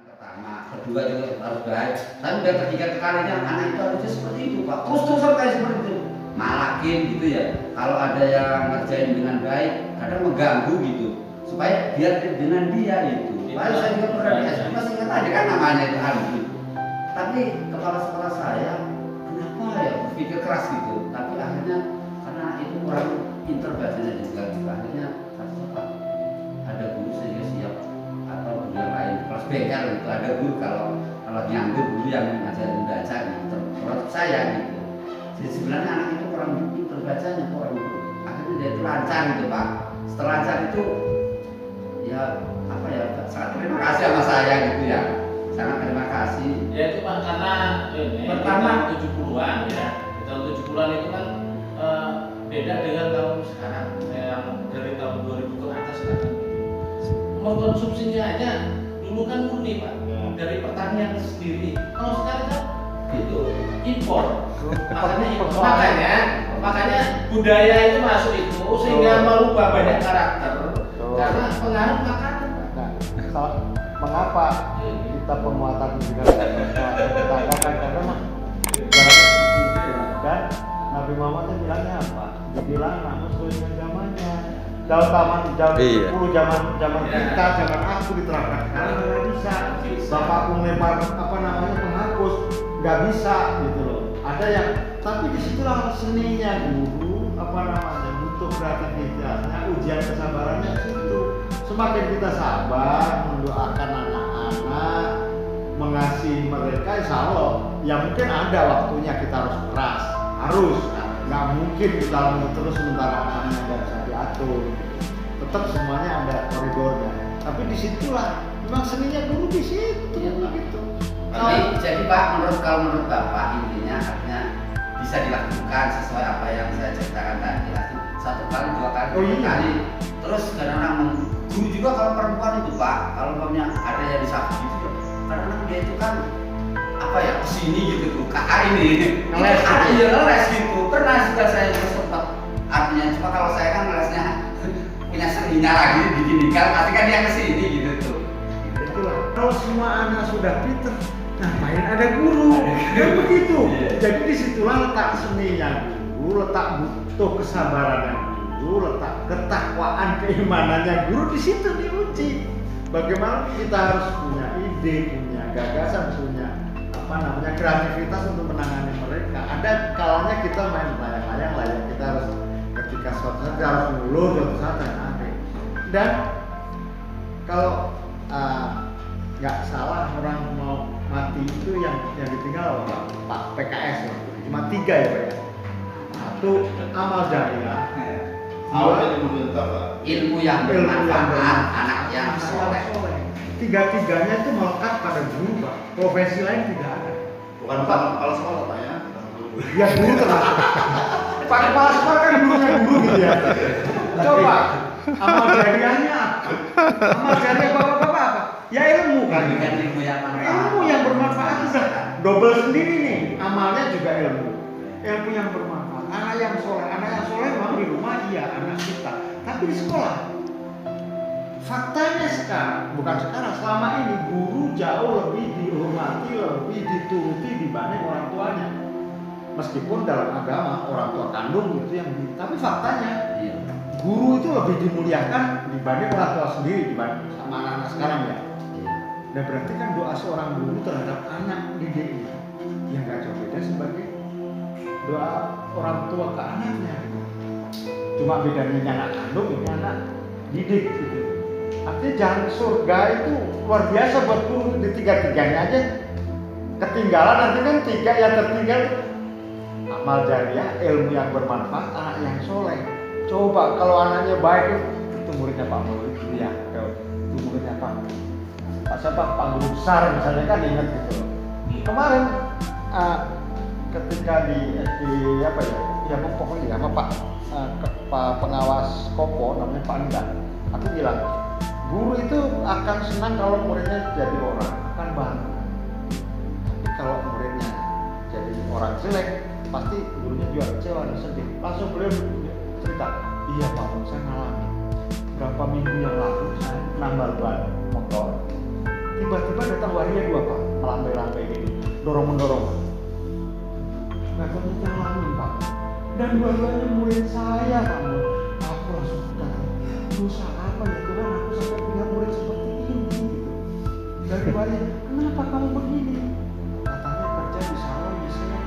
Pertama, kedua juga harus baik. Tapi udah ketiga kalinya anak itu harusnya seperti itu, Pak. Terus kayak seperti itu, malakin gitu ya. Kalau ada yang ngerjain dengan baik, kadang mengganggu gitu, supaya biar dengan dia itu. Lalu saya juga pernah di SD masih ingat aja kan namanya itu Andi. Tapi kepala sekolah saya kenapa ya berpikir keras gitu. Tapi akhirnya karena itu kurang pinter bacanya juga, akhirnya Pak ada guru sehingga siap atau guru yang lain kelas bengkel itu ada guru kalau nyanggur guru yang ngajarin baca gitu terus saya gitu. Jadi sebenarnya anak itu kurang pinter bacanya kurang, akhirnya dia itu lancar gitu Pak. Setelah lancar itu ya apa ya sangat terima kasih sama saya gitu ya, sangat terima kasih ya itu Pak karena ini pertama 70-an ya, tahun 70-an itu kan beda dengan tahun sekarang yang dari tahun 2000 ke atas kan mengkonsumsinya aja dulu kan murni Pak ya, dari pertanian sendiri. Kalau sekarang kan itu impor, makanya budaya itu masuk itu sehingga merubah banyak karakter karena pengaruh makanan. Nah, mengapa kita penguatan pendidikan kita adakan karena dan Nabi Muhammad itu bilangnya apa? Dibilang namun sesuai dengan zamannya. Zaman kita, zaman aku diterapkan sekarang nggak bisa. Bapakku melempar penghapus, nggak bisa gitu loh. Ada yang, tapi disitulah seninya guru butuh kreativitasnya, ujian kesabarannya itu. Semakin kita sabar mendoakan anak-anak, mengasihi mereka, insya Allah ya mungkin ada waktunya kita harus keras, nggak mungkin kita lalu terus sementara anak-anak nggak bisa diatur. Tetap semuanya ada koridornya, tapi disitulah memang seninya dulu di situ gitu. Jadi Pak, kalau menurut Bapak intinya artinya bisa dilakukan sesuai apa yang saya ceritakan tadi, satu kali, dua kali, tiga kali. Terus kadang-kadang guru juga kalau perempuan itu Pak, kalau umpamanya ada yang disakiti gitu, kadang-kadang dia itu kan apa ya kesini gitu tuh, kakak ini ngeles gitu. Pernah juga saya itu sempat artinya, cuma kalau saya kan ngelesnya punya seninya lagi begini kan, pasti kan dia kesini gitu tuh. Itulah kalau semua anak sudah pinter, ngapain ada guru? Kan begitu. Jadi disitulah letak seninya guru, letak butuh kesabarannya guru, letak ketakwaan keimanannya guru, di situ diuji. Bagaimana kita harus punya ide, punya gagasan, punya kreativitas untuk menangani mereka. Ada kalanya kita main layang-layang, kita harus ketika suatu saat kita harus ngulur, suatu saat dan kalau nggak salah orang mau mati itu yang ditinggal Pak PKS cuma 3 ya Pak ya. Satu amal jariah, ilmu yang bermanfaat, anak yang soleh. Tiga-tiganya itu melekat pada guru Pak. Profesi lain tidak ada. Bukan Pak kepala sekolah Pak ya. Ya guru termasuk. Pak kepala sekolah kan gurunya guru gitu ya. Coba amal jariahnya apa? Amal jariah bapak-bapak apa? Ya ilmu kan. Ilmu yang bermanfaat sudah double sendiri nih. Amalnya juga ilmu. Ilmu yang bermanfaat. Anak yang soleh memang di rumah iya anak kita. Tapi di sekolah. Faktanya selama ini guru jauh lebih dihormati, lebih dituruti dibanding orang tuanya. Meskipun dalam agama orang tua kandung itu tapi faktanya guru itu lebih dimuliakan dibanding orang tua sendiri, dibanding sama anak-anak sekarang ya. Dan berarti kan doa seorang guru terhadap anak didiknya yang gak jauh beda sebagai doa orang tua ke anaknya. Cuma bedanya anak kandung ini anak didik gitu. Artinya jalan surga itu luar biasa buat guru, di tiga-tiganya aja ketinggalan. Nanti kan 3 yang tertinggal amal jariah, ilmu yang bermanfaat, anak yang soleh. Coba kalau anaknya baik itu muridnya Pak Murid ya, itu muridnya Pak Guru besar misalnya kan ingat gitu. Kemarin ketika di pokoknya Pak pengawas Kopo namanya Pak Anda, aku bilang guru itu akan senang kalau muridnya jadi orang, akan bangga. Tapi kalau muridnya jadi orang jelek, pasti gurunya juga kecewa dan sedih. Langsung beliau cerita, iya Pak, saya ngalamin berapa minggu yang lalu saya nambal ban motor, tiba-tiba datang waria 2 Pak, melambai-lambai gitu, dorong-mendorong. Nah ternyata ngalamin Pak, dan dua-duanya murid saya Pak. Aku langsung berkata, dosa apa ya Tuhan aku sampai punya murid seperti ini gitu. Dari waria, kenapa kamu begini? Katanya kerja di sawah di sini.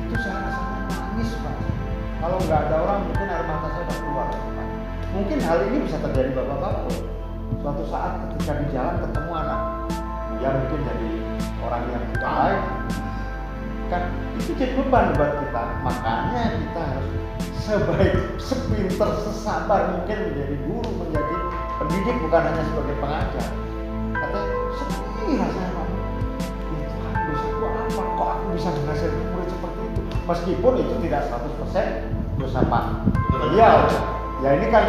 Itu saya rasanya nangis Pak. Kalau nggak ada orang mungkin air mata saya udah keluar Pak. Mungkin hal ini bisa terjadi bapak-bapak. Suatu saat ketika di jalan ketemu anak, dia mungkin jadi orang yang tidak baik, kan itu jadi beban buat kita. Makanya kita harus sebaik, sepinter, sesabar mungkin menjadi guru, menjadi pendidik, bukan hanya sebagai pengajar. Katanya sedih rasanya Pak. Ya Tuhan, dosaku apa? Kok aku bisa menghasilkan murid seperti itu? Meskipun itu tidak 100% dosa Pak. Iya, ya ini kan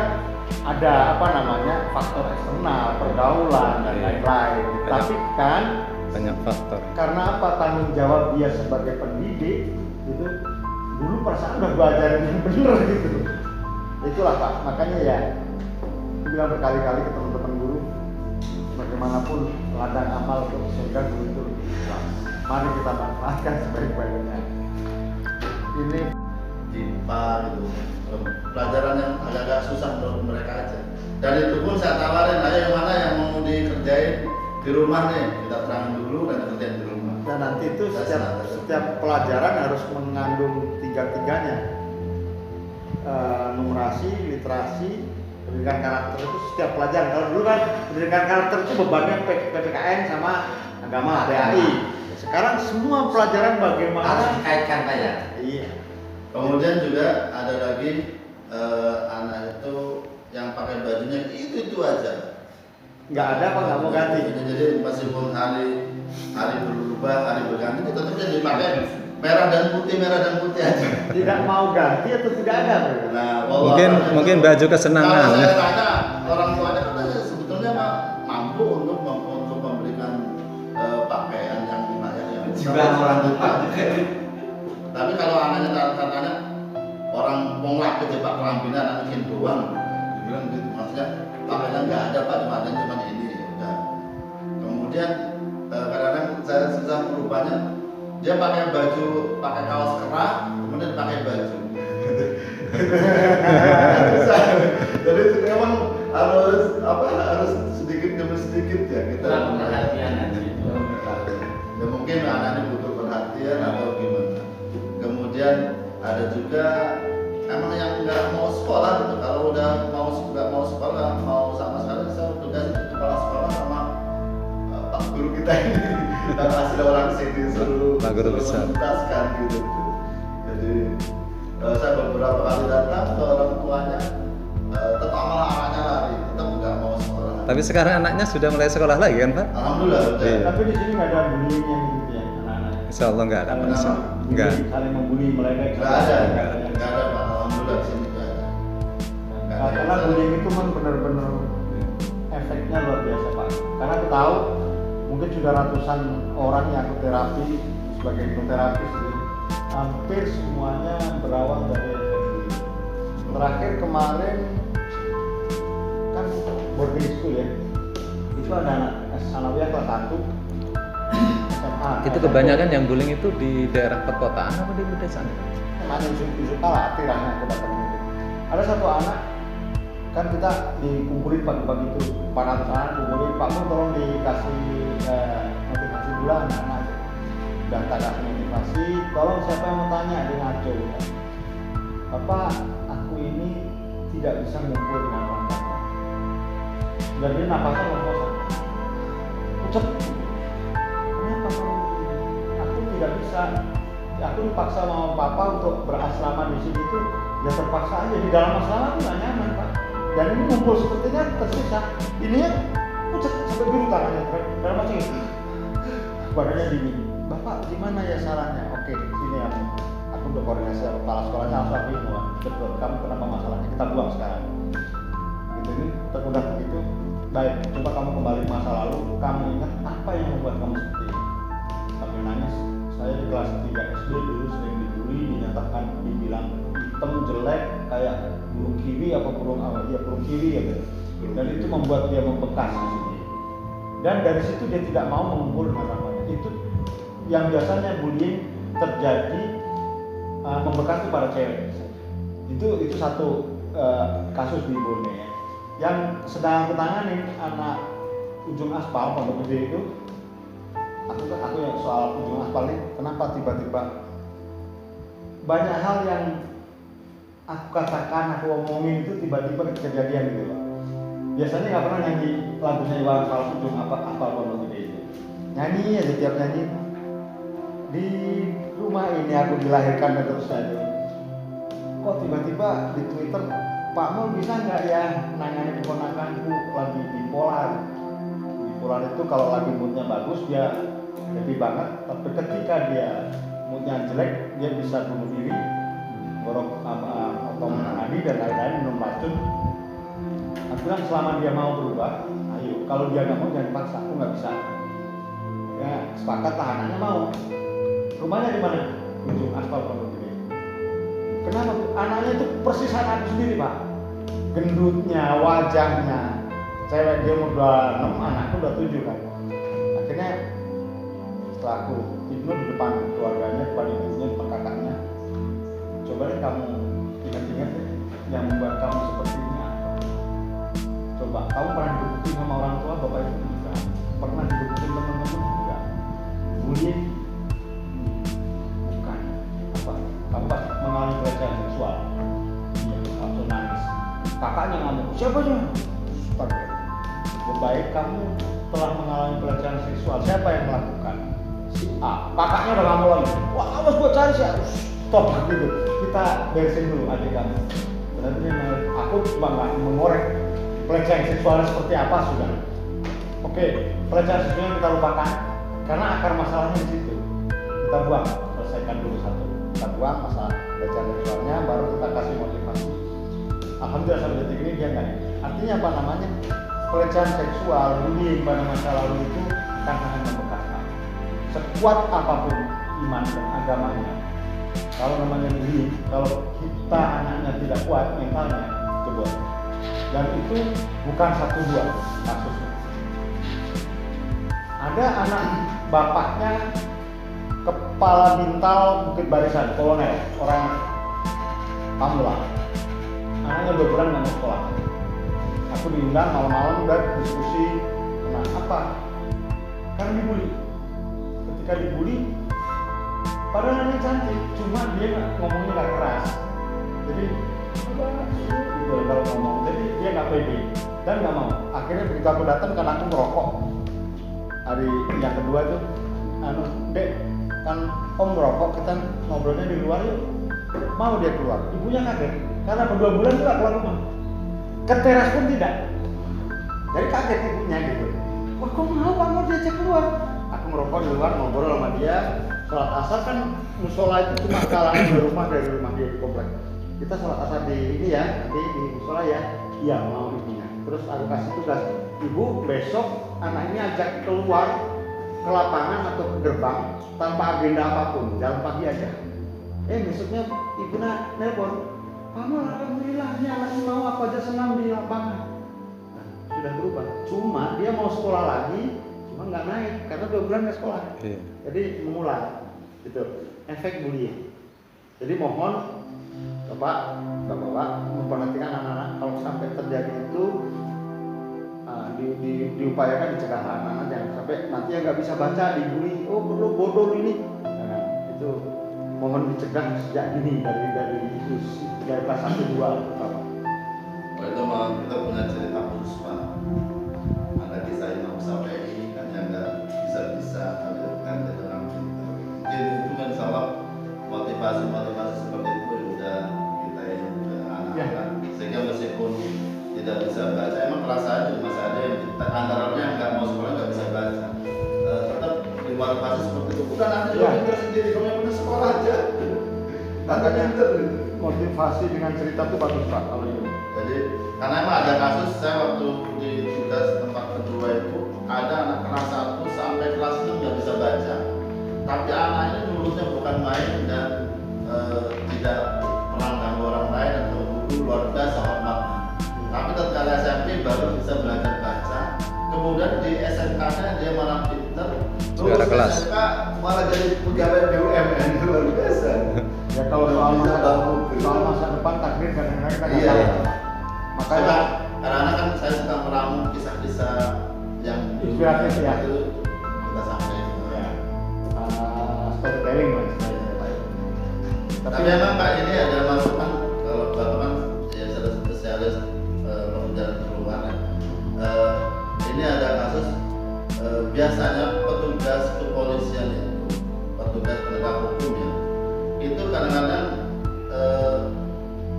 ada apa namanya faktor eksternal, pergaulan dan lain-lain. Tapi kan banyak faktor. karena apa, tanggung jawab dia sebagai pendidik itu dulu perasaan udah belajarin yang bener gitu. Itulah Pak, makanya ya aku bilang berkali-kali ke teman-teman guru, bagaimanapun ladang amal untuk surga guru itu lebih luas. Mari kita manfaatkan sebaik-baiknya. Ini IPA gitu, pelajaran yang agak-agak susah menurut mereka aja. Dan itu pun saya tawarin, ayo yang mana yang mau dikerjain di rumah nih, kita terangin dulu dan kerjain di rumah. dan nanti itu setiap pelajaran harus mengandung tiga-tiganya. Numerasi, literasi, pendidikan karakter itu setiap pelajaran. Kalau dulu kan pendidikan karakter itu bebannya PPKN sama agama, PAI. Sekarang semua pelajaran Harus bagaimana. dikaitkan Pak ya. Iya. Kemudian juga ada lagi anak itu yang pakai bajunya itu aja. Nggak ada apa nggak mau ganti. Jadi meskipun hari berubah, hari berganti, tetap jadi pakai merah dan putih aja. Tidak mau ganti atau tidak ada. Nah, Mungkin baju kesenangan. Kalau saya tanya orang tuanya katanya sebetulnya mampu untuk memberikan pakaian yang Juga orang tua. Tapi kalau anaknya katanya orang mau laki kejebak kelambinan anak bikin doang, dibilang gitu, maksudnya pakaiannya nggak ada Pak, cuma ini ya udah. Kemudian kadang-kadang saya susah merubahnya, dia pakai kaos kerah, kemudian pakai baju. Susah. Jadi memang harus sedikit demi sedikit ya kita. Kurang perhatian aja itu. Ya mungkin anak ini butuh perhatian atau gimana. Kemudian ada juga emang yang nggak mau sekolah gitu. Kalau udah nggak mau sekolah, mau sama sekali, saya tugas itu kepala sekolah sama Pak Guru kita ini. Kita kasih orang sini suruh Pak Guru besar. menuntaskan gitu. Jadi saya beberapa kali datang ke orang tuanya, tetap malah anaknya lari, tetap nggak mau sekolah. Tapi sekarang anaknya sudah mulai sekolah lagi kan Pak? Alhamdulillah udah. Iya. Tapi di sini nggak ada bullying yang gitu ya anak-anak. Insya Allah nggak ada Pak. Insya Allah. Nggak. Saling membuli meledek. Nggak ada, Nggak ada. nggak ada Pak. Alhamdulillah di sini nggak ada. Nggak ada. Karena bullying itu kan benar-benar efeknya luar biasa Pak. Karena aku tahu mungkin sudah ratusan orang yang aku terapi sebagai hipnoterapis ini, hampir semuanya berawal dari efek bullying. Terakhir kemarin kan boarding school ya, itu ada anak sanawiyah kelas 1 SMA. Itu kebanyakan yang bullying itu di daerah perkotaan apa di pedesaan? Mana Yusuf Kala akhirnya aku datang itu. Ada satu anak kan kita dikumpulin pagi-pagi itu 400 anak kumpulin, Pak Nur tolong dikasih motivasi dulu anak-anak aja. Dan tak kasih motivasi, tolong siapa yang mau tanya, dia ngaco ya. Bapak, aku ini tidak bisa ngumpul dengan orang banyak. Dan dia napasnya ngos-ngosan. Ucap, kenapa kamu begini? Aku tidak bisa. Aku dipaksa sama papa untuk berasrama di sini itu, ya terpaksa aja di dalam asrama itu nggak nyaman Pak. Dan ini kumpul sepertinya tersisa. Ini ya, ucap sampai biru tangannya, dalam macam ini. Badannya dingin. Bapak gimana ya sarannya? Oke, sini aku berkoordinasi sama kepala sekolahnya, langsung ini, betul. Kamu kenapa masalahnya? Kita buang sekarang. Gitu ini termudah begitu. Baik, coba kamu kembali ke masa lalu. Kamu ingat apa yang membuat kamu seperti ini? Sambil nangis. Saya di kelas 3 SD dulu sering dibully, dinyatakan dibilang hitam jelek kayak burung kiwi apa burung kiwi ya gitu. Dan itu membuat dia membekas di sini. dan dari situ dia tidak mau mengumpul dengan ramanya. Itu yang biasanya bullying terjadi membekas itu pada cewek. Itu satu kasus di Borneo yang sedang aku tangani anak ujung aspal Pondok Gede itu. Aku ya soal ujung aspal ini, kenapa tiba-tiba banyak hal yang aku katakan, aku omongin itu tiba-tiba kejadian gitu Pak. Biasanya nggak pernah nyanyi lagunya Iwan Fals ujung aspal Pondok Gede itu. Nyanyi aja tiap nyanyi. Di rumah ini aku dilahirkan dan terus aja. Kok tiba-tiba di Twitter, Pak Mul bisa nggak ya nangani keponakanku lagi bipolar? Bipolar itu kalau lagi moodnya bagus dia happy banget, tapi ketika dia moodnya jelek dia bisa bunuh diri, borok atau menangani dan lain-lain, minum racun. Aku bilang selama dia mau berubah, ayo. Kalau dia nggak mau jangan paksa, aku nggak bisa. Ya sepakat lah, anaknya mau. Rumahnya di mana? Ujung aspal Pondok Gede. Kenapa? Anaknya itu persis anakku sendiri Pak. Gendutnya, wajahnya. Cewek dia udah 6, anakku udah 7 kan. Akhirnya setelah aku tidur di depan keluarganya, depan ibunya, depan kakaknya, coba deh kamu ingat-ingat deh yang membuat kamu seperti ini apa? Coba, kamu pernah digebukin sama orang tua, bapak ibu enggak? Pernah digebukin teman-teman enggak? Bullying? Bukan. Apa? Kamu pasti mengalami pelecehan seksual. Iya, langsung nangis. Kakaknya ngomong, siapa sih? Lebih baik kamu telah mengalami pelecehan seksual. Siapa yang melakukan? Si A. Kakaknya udah ngomong lagi. Wah, awas gua cari si A. Stop gitu. Kita beresin dulu adik kamu. Berarti aku cuma nggak mengorek pelecehan seksualnya seperti apa sudah. Oke, pelecehan seksualnya kita lupakan karena akar masalahnya di situ. Kita buang, selesaikan dulu satu. Kita buang masalah pelecehan seksualnya, baru kita kasih motivasi. Alhamdulillah sampai detik ini dia nggak. Artinya apa namanya? Pelecehan seksual, bullying pada masa lalu itu akan sangat membekas. Sekuat apapun iman dan agamanya, kalau namanya bullying, kalau kita anaknya tidak kuat mentalnya, jebol. Dan itu bukan 1-2 kasusnya. Ada anak bapaknya kepala bintal Bukit Barisan, kolonel, orang Pamula. Anaknya 2 bulan nggak mau sekolah. Aku diundang malam-malam dan diskusi. Kenapa? Karena dibully. Ketika dibully, padahal anaknya cantik, cuma dia ngomongnya nggak keras. Jadi apa? Gitu kalau ngomong. Jadi dia nggak pede dan nggak mau. Akhirnya begitu aku datang karena aku merokok. Hari yang kedua tuh, Dek, kan Om merokok, kita ngobrolnya di luar yuk. Mau dia keluar. Ibunya kaget karena berdua bulan tuh gak keluar rumah. Ke teras pun tidak. Jadi kaget ibunya gitu. Wah kok mau diajak keluar? Aku merokok di luar, ngobrol sama dia. Sholat asar kan musola itu cuma kalangan dari rumah dia di komplek. Kita sholat asar di ini ya, nanti di musola ya. Iya mau ibunya. Terus aku kasih tugas, ibu besok anak ini ajak keluar ke lapangan atau ke gerbang tanpa agenda apapun, jalan pagi aja. Besoknya ibu nelpon, Mama alhamdulillah ini anaknya mau apa aja senang di lapangan. Nah, sudah berubah. Cuma dia mau sekolah lagi, cuma nggak naik karena 2 bulan nggak sekolah. Jadi mengulang, gitu. Efek bullying. Jadi mohon bapak memperhatikan anak-anak kalau sampai terjadi itu diupayakan dicegah anak-anak jangan sampai nanti yang nggak bisa baca dibully. Oh perlu bodoh ini. Nah, itu mohon dicegah sejak dini dari kelas 1-2 pertama. Itu memang kita punya cerita khusus Pak. Ada kisah Imam Syafi'i kan yang nggak bisa tapi kan kita orang pintar. Mungkin itu kan salah motivasi seperti itu udah kita yang anak-anak sehingga meskipun tidak bisa baca emang perasaan juga masih ada yang antaranya yang nggak mau sekolah nggak bisa baca. Tetap dimotivasi seperti itu. Bukan nanti juga pintar sendiri, kamu yang punya sekolah aja. Katanya motivasi dengan cerita itu bagus Pak kalau itu. Jadi karena emang ada kasus saya waktu di tugas tempat kedua itu ada anak kelas 1 sampai kelas 6 nggak bisa baca. Tapi anak ini mulutnya bukan main dan tidak pernah ganggu orang lain atau guru luar biasa hormatnya. Tapi ketika SMP baru bisa belajar baca. Kemudian kemudian di SMK-nya dia malah pinter, Juara kelas. SMK malah jadi pegawai BUMN, luar biasa. Ya kalau soal Bisa masa, bangun. soal masa depan takdir kadang-kadang kan Iya. ada. Makanya Karena kan saya suka meramu kisah-kisah yang Inspiratif ya. itu kita sampaikan. ya, storytelling lah istilahnya. Tapi memang Pak ini ada masukan kalau Bapak kan ya salah satu spesialis pekerjaan keuangan. Ini ada kasus biasanya petugas kepolisian itu, petugas penegak hukum ya, itu kadang-kadang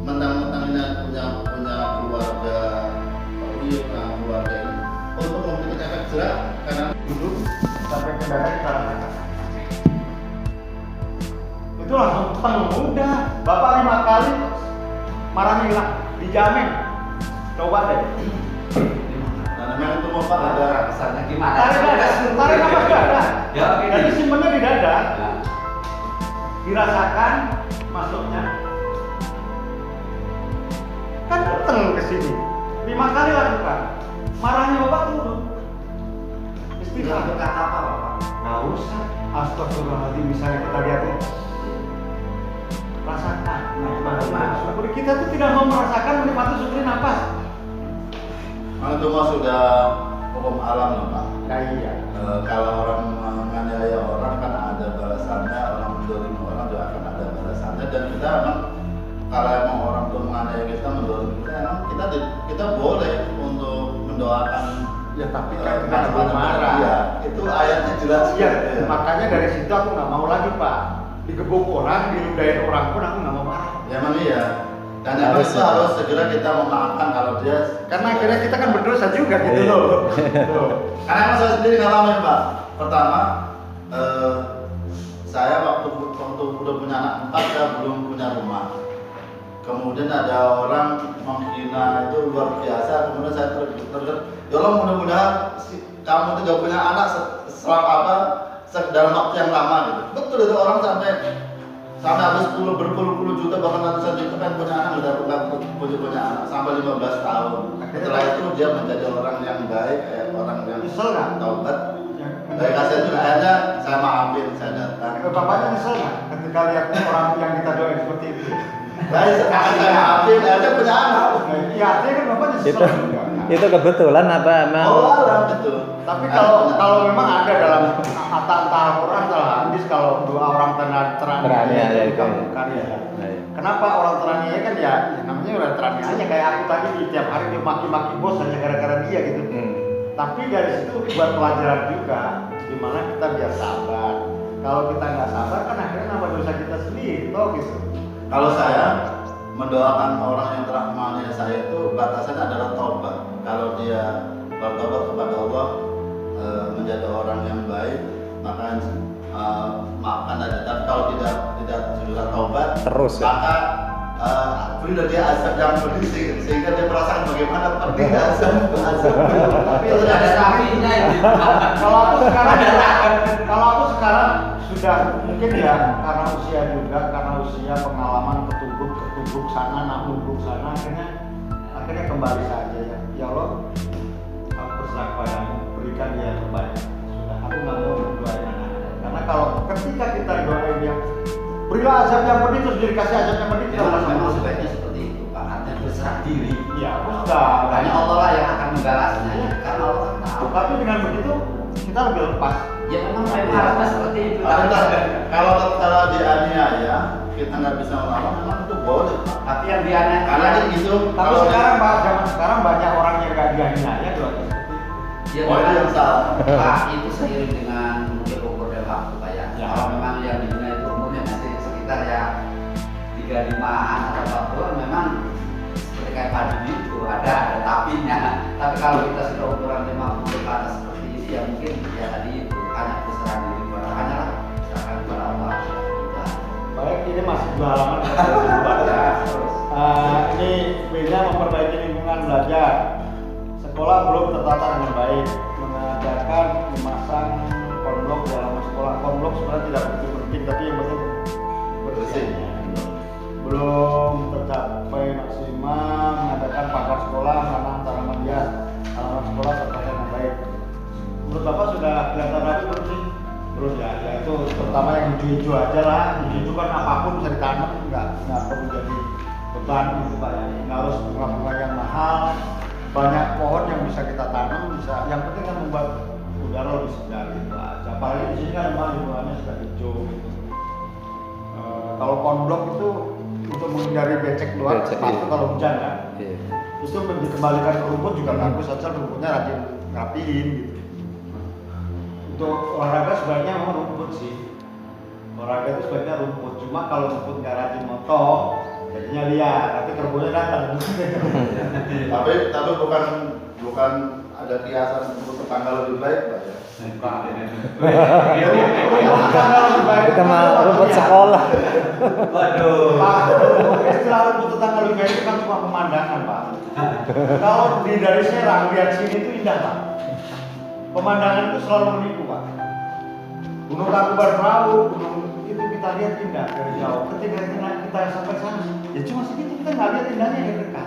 mentang-mentangnya punya keluarga keluarga ini untuk memberikan efek jerak karena duduk sampai ke daerah kita rasakan. Itu langsung teng, udah bapak 5 kali marahnya hilang, dijamin. Coba deh. nah, memang itu Bapak ada Kesannya gimana? Tarik nafas dada. Ya, oke. Jadi simpennya di dada, Nah, dirasakan masuknya. Kan teng ke sini. 5 kali lakukan. Marahnya bapak turun. itu Istighfar. berkata apa Bapak? Nggak usah. Astagfirullahaladzim, misalnya kita lihat ya. Rasakan. Syukuri. Kita tuh tidak mau merasakan, menikmati syukuri nafas. Itu mah sudah hukum alam loh Pak. Nah iya. Kalau orang menganiaya orang kan ada balasannya, orang mendolimi orang juga akan ada balasannya, dan kita emang kalau emang orang tuh menganiaya kita, mendolimi kita, emang kita boleh untuk mendoakan. Ya tapi kan kita macam-macam. belum marah. Iya, itu ayatnya jelas. Iya, gitu ya. makanya dari situ aku nggak mau lagi Pak. Digebuk orang, diludahin orang pun aku nggak mau marah. Ya emang iya. Dan emang itu harus segera kita memaafkan kalau dia. Karena akhirnya kita kan berdosa juga gitu Iya. loh. Tuh. Karena emang saya sendiri ngalamin Pak. Pertama, saya waktu udah punya anak 4, saya belum punya rumah. Kemudian ada orang menghina itu luar biasa. Kemudian saya ya Allah, mudah-mudahan kamu itu gak punya anak dalam waktu yang lama gitu. Betul itu orang sampai habis berpuluh-puluh juta bahkan ratusan juta kan punya anak, udah punya anak sampai 15 tahun. Setelah itu dia menjadi orang yang baik, orang yang Nyesel nggak? taubat. Ya, Dari kasihan juga akhirnya saya maafin, saya datang. Bapaknya nyesel nggak ketika lihat orang yang kita doain seperti itu? Dari sekarang saya maafin, akhirnya punya anak. Iya, artinya kan bapak nyesel Itu juga. itu kebetulan apa emang? Oh alam itu. Tapi kalau memang ada dalam entah Al-Quran atau hadis, kalau dua orang Teraniaya itu. karya. Nah, iya. Kenapa orang teraniaya kan ya namanya udah teraniaya, kayak aku tadi di tiap hari dia maki-maki bos hanya gara-gara dia gitu. Tapi dari situ buat pelajaran juga gimana kita biar sabar. Kalau kita nggak sabar kan akhirnya nambah dosa kita sendiri, toh gitu. Kalau saya mendoakan orang yang telah menganiaya saya itu batasannya adalah taubat. Kalau dia bertobat kepada Allah, menjadi orang yang baik, maka maafkan aja. Tapi kalau tidak sudah taubat, Terus ya? maka berilah dia azab yang pedih sehingga dia merasakan bagaimana pedihnya azab. Tapi itu ada sapinya itu. Kalau aku sekarang sudah mungkin ya karena usia juga, karena usia pengalaman ketubruk sana, nubruk sana, akhirnya kembali saja ya. Ya Allah, aku berserah padamu, berikan dia yang terbaik. Sudah, aku nggak mau berdoain anak-anak. Karena kalau ketika kita doain dia, berilah azab yang pedih terus dikasih azab yang pedih, kita merasa Memang malu. sebaiknya seperti itu Pak. Artinya berserah diri. Iya, aku sudah. Hanya Allah lah yang akan membalasnya. Karena Allah kan tahu. Tapi dengan begitu kita lebih lepas. Ya memang harusnya seperti itu. Kalau dianiaya kita nggak bisa melawan, memang itu boleh Pak. Tapi yang dianiaya Karena kan gitu. Tapi kalau sekarang Pak, zaman sekarang banyak orang yang gak dianiaya doanya seperti itu. ya Oh, itu yang salah. Pak, itu seiring dengan mungkin umur dan waktu Pak ya. Ya. Kalau memang yang dibina itu umurnya masih sekitar ya 35-an atau 40, memang seperti kayak padi itu ada tapinya. Tapi kalau kita sudah ukuran 50 ke atas seperti ini ya mungkin ya tadi itu hanya berserah diri kepada hanya lah serahkan kepada Allah. Udah. Baik, ini masih 2 halaman yang saya buat ya. Terus. Ini beda memperbaiki lingkungan belajar. Sekolah belum tertata dengan baik, mengajarkan memasang konblok di halaman sekolah. Konblok sebenarnya tidak begitu penting, tapi yang penting bersihnya. Belum tercapai maksimal mengadakan pagar sekolah, menanam tanaman hias, halaman sekolah tertata dengan baik. Menurut Bapak sudah kelihatan rapi belum sih? Belum ya, ya itu terutama yang hijau-hijau aja lah. Hijau-hijau kan apapun bisa ditanam, nggak perlu jadi beban gitu Pak ya. Nggak harus bunga-bunga yang mahal. Banyak pohon yang bisa kita tanam, bisa. Yang penting kan membuat udara lebih segar gitu aja. Apalagi di sini kan memang lingkungannya sudah hijau gitu. Kalau konblok itu untuk menghindari becek luar, Becek, sepatu iya. kalau hujan kan. Iya. Itu dikembalikan ke rumput juga bagus, asal rumputnya rajin rapihin gitu. Untuk olahraga sebaiknya memang rumput sih. Olahraga itu sebaiknya rumput, cuma kalau rumput nggak rajin motong, jadinya liar, nanti kerbaunya datang. Tapi bukan ada kiasan untuk tetangga lebih baik Pak ya. Kita mah rumput sekolah. Waduh. Pak, istilah rumput tetangga lebih baik itu kan cuma pemandangan Pak. Kalau dari Serang lihat sini itu indah Pak. Pemandangan itu selalu menipu Pak. Gunung Tangkuban Perahu, gunung itu kita lihat indah dari jauh. Ketika kita sampai sana, ya cuma segitu kita nggak lihat indahnya dari dekat.